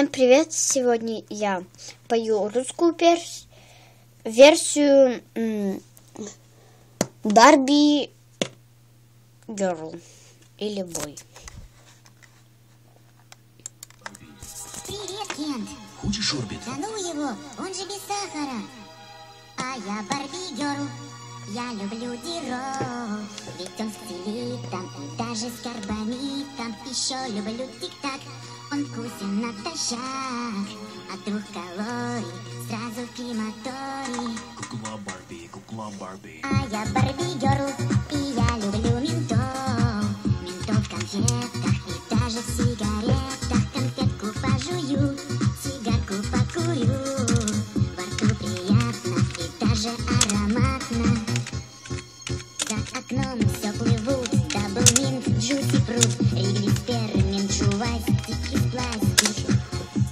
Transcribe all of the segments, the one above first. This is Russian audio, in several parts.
Всем привет! Сегодня я пою русскую версию Барби Герл или Бой. Привет, Кент! Хочешь Орбит? Да ну его, он же без сахара. А я Барби Герл, я люблю Диро. Ведь он с целитом и даже с карбамидом. Еще люблю тик-так, он вкусен натощак. От 2 калорий сразу в крематорий. Кукла Барби, кукла Барби. А я Барби Герл, и я люблю ментол. Ментол в конфетах и даже в сигаретах. Конфетку пожую, сигарку покурю. Во рту приятно и даже ароматно. За окном все плывут, даблминт, джуси фрут, Риглис, перминт, жувайс, тики, пластик.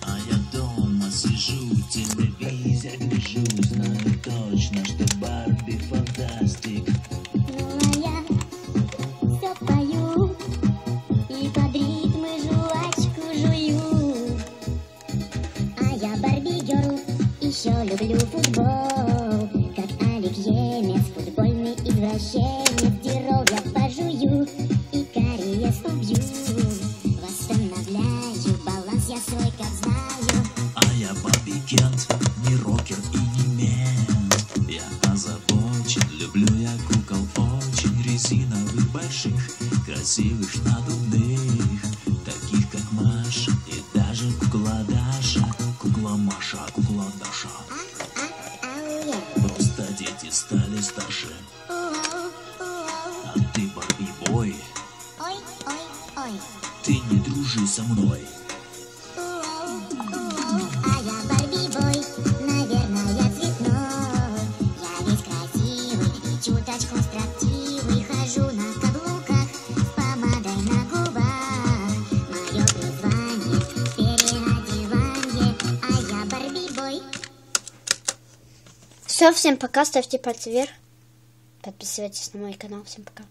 А я дома сижу, телевизор гляжу, знаю точно, что Барби фантастик. Ну а я все пою и под ритмы жвачку жую. А я Барби Герл, еще люблю футбол, как Алек Емец, футбольный извращенец. Диро я пожую и кариес убью. Восстанавливаю баланс, я свой как знаю. А я Барби Кент, не рокер и не мен. Я озабочен, люблю я кукол очень резиновых, больших, красивых, надувных, таких как Маша и даже кукла Даша. Кукла Маша, кукла Даша. Ау-я. Просто дети стали старше. А ты Барби Бой, Ой, ой, ой. ты не дружи со мной. А я Барби Бой, наверное, цветной. Я весь красивый и чуточку строптивый. Хожу на каблуках с помадой на губах. Мое призвание — переодевание. А я Барби Бой. Все, всем пока, ставьте пальцы вверх, подписывайтесь на мой канал, всем пока.